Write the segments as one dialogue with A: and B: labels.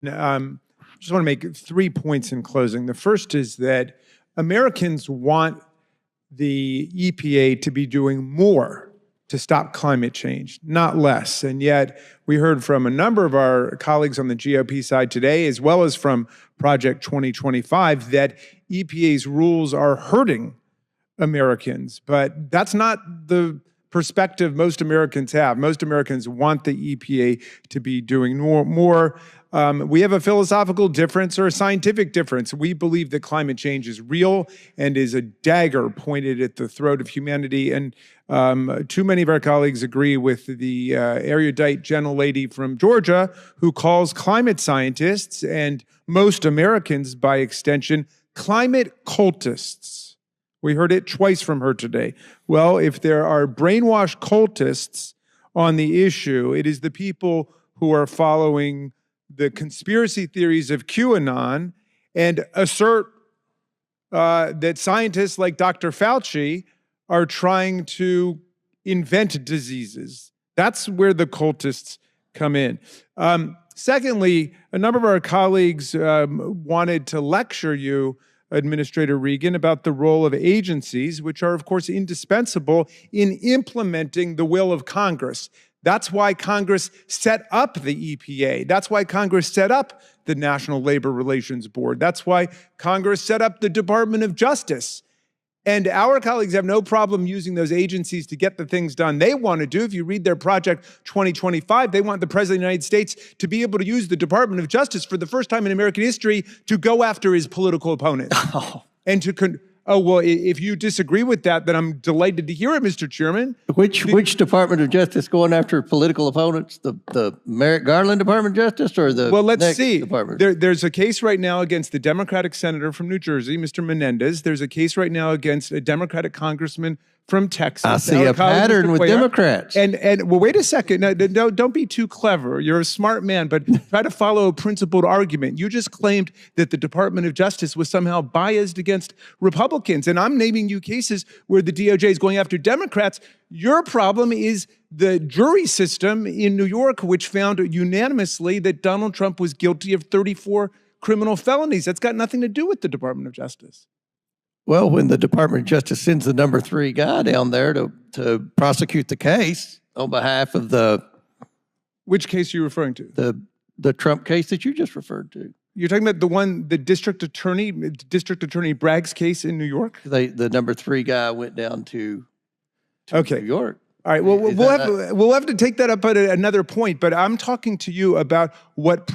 A: Just want to make 3 points in closing. The first is that Americans want the EPA to be doing more to stop climate change, not less. And yet we heard from a number of our colleagues on the GOP side today, as well as from Project 2025, that EPA's rules are hurting Americans. But that's not the perspective most Americans have. Most Americans want the EPA to be doing more. We have a philosophical difference or a scientific difference. We believe that climate change is real and is a dagger pointed at the throat of humanity. And too many of our colleagues agree with the erudite gentlelady from Georgia who calls climate scientists and most Americans, by extension, climate cultists. We heard it twice from her today. Well, if there are brainwashed cultists on the issue, it is the people who are following the conspiracy theories of QAnon and assert that scientists like Dr. Fauci are trying to invent diseases. That's where the cultists come in. Secondly, a number of our colleagues wanted to lecture you, Administrator Regan, about the role of agencies, which are, of course, indispensable in implementing the will of Congress. That's why Congress set up the EPA. That's why Congress set up the National Labor Relations Board. That's why Congress set up the Department of Justice. And our colleagues have no problem using those agencies to get the things done they want to do. If you read their Project 2025, they want the President of the United States to be able to use the Department of Justice for the first time in American history to go after his political opponents. And to well, if you disagree with that, then I'm delighted to hear it, Mr. Chairman.
B: Which Department of Justice going after political opponents? The Merrick Garland Department of Justice or the
A: let's see.
B: Department?
A: There's a case right now against the Democratic senator from New Jersey, Mr. Menendez. There's a case right now against a Democratic congressman from Texas.
B: I see a pattern with Democrats.
A: And well, wait a second. No, don't be too clever. You're a smart man, but try to follow a principled argument. You just claimed that the Department of Justice was somehow biased against Republicans. And I'm naming you cases where the DOJ is going after Democrats. Your problem is the jury system in New York, which found unanimously that Donald Trump was guilty of 34 criminal felonies. That's got nothing to do with the Department of Justice.
B: Well, when the Department of Justice sends the number 3 guy down there to prosecute the case on behalf of the...
A: Which case are you referring to?
B: The Trump case that you just referred to.
A: You're talking about the District Attorney Bragg's case in New York?
B: The number 3 guy went down to New York.
A: All right, well, we'll have to take that up at another point, but I'm talking to you about what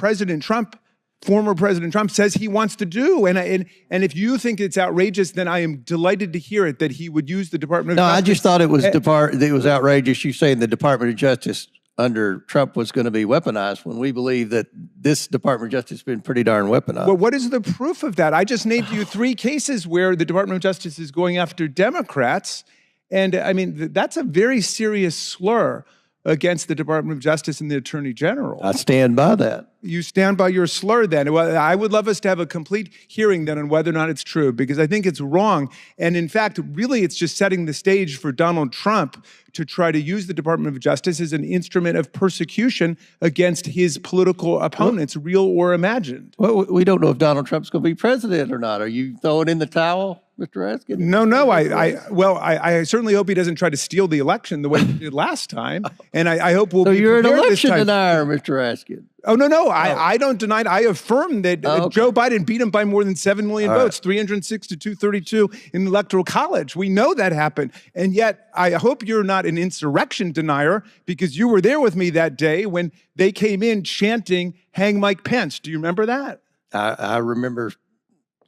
A: former President Trump says he wants to do. And if you think it's outrageous, then I am delighted to hear it, that he would use the Department of Justice.
B: No, I just thought it was outrageous you saying the Department of Justice under Trump was going to be weaponized when we believe that this Department of Justice has been pretty darn weaponized.
A: Well, what is the proof of that? I just named you 3 cases where the Department of Justice is going after Democrats. And I mean, that's a very serious slur against the Department of Justice and the Attorney General.
B: I stand by that.
A: You stand by your slur then. Well, I would love us to have a complete hearing then on whether or not it's true, because I think it's wrong. And in fact, really, it's just setting the stage for Donald Trump to try to use the Department of Justice as an instrument of persecution against his political opponents, real or imagined.
B: Well, we don't know if Donald Trump's going to be president or not. Are you throwing in the towel, Mr. Raskin?
A: No. I certainly hope he doesn't try to steal the election the way he did last time. And I hope we'll be prepared this time.
B: So you're an election denier, Mr. Raskin.
A: Oh, no. I don't deny it. I affirm that Joe Biden beat him by more than 7 million votes, 306 to 232 in the Electoral College. We know that happened. And yet, I hope you're not an insurrection denier, because you were there with me that day when they came in chanting, "Hang Mike Pence." Do you remember that?
B: I remember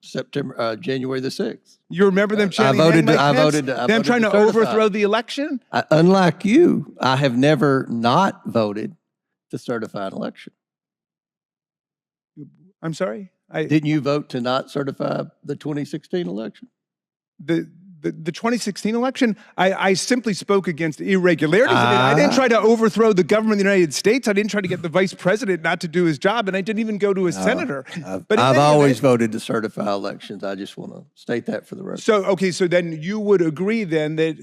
B: January the 6th.
A: You remember them chanting, "Hang Mike Pence"? Them trying to overthrow the election?
B: Unlike you, I have never not voted to certify an election.
A: I'm sorry?
B: Didn't you vote to not certify the 2016 election?
A: The 2016 election, I simply spoke against irregularities. I didn't try to overthrow the government of the United States. I didn't try to get the vice president not to do his job, and I didn't even go to a senator.
B: But I've always voted to certify elections. I just want to state that for the record.
A: So then you would agree then that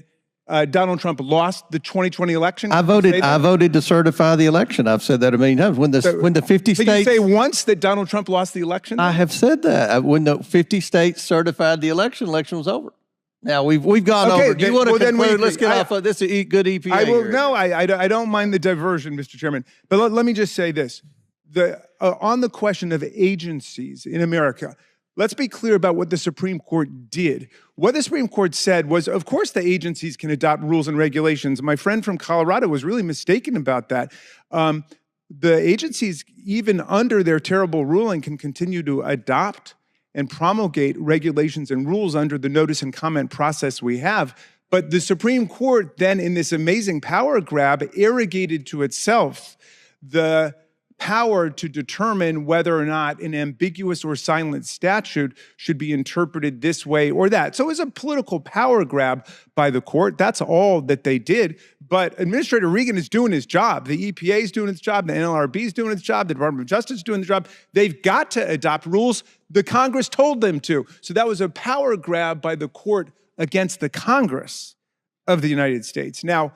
A: Donald Trump lost the 2020 election?
B: I voted to certify the election. I've said that a million times. When the 50 states.
A: Did you say once that Donald Trump lost the election?
B: I have said that. When the 50 states certified the election was over. Now we've gone over. Do you want to conclude? Let's get off of this. Good EPA.
A: I will. No, I don't mind the diversion, Mr. Chairman. But let me just say this: on the question of agencies in America. Let's be clear about what the Supreme Court did. What the Supreme Court said was, of course, the agencies can adopt rules and regulations. My friend from Colorado was really mistaken about that. The agencies, even under their terrible ruling, can continue to adopt and promulgate regulations and rules under the notice and comment process we have. But the Supreme Court then, in this amazing power grab, arrogated to itself the power to determine whether or not an ambiguous or silent statute should be interpreted this way or that. So it was a political power grab by the court. That's all that they did. But Administrator Regan is doing his job. The EPA is doing its job. The NLRB is doing its job. The Department of Justice is doing the job. They've got to adopt rules. The Congress told them to. So that was a power grab by the court against the Congress of the United States. Now,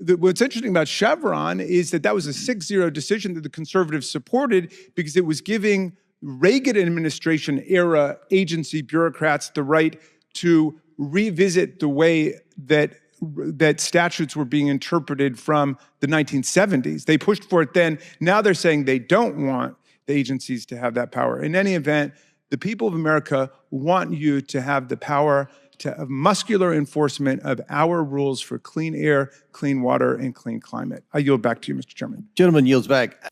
A: what's interesting about Chevron is that was a 6-0 decision that the conservatives supported because it was giving Reagan administration era agency bureaucrats the right to revisit the way that statutes were being interpreted from the 1970s. They pushed for it then. Now they're saying they don't want the agencies to have that power. In any event, the people of America want you to have the power to have muscular enforcement of our rules for clean air, clean water, and clean climate. I yield back to you, Mr. Chairman.
B: Gentleman yields back.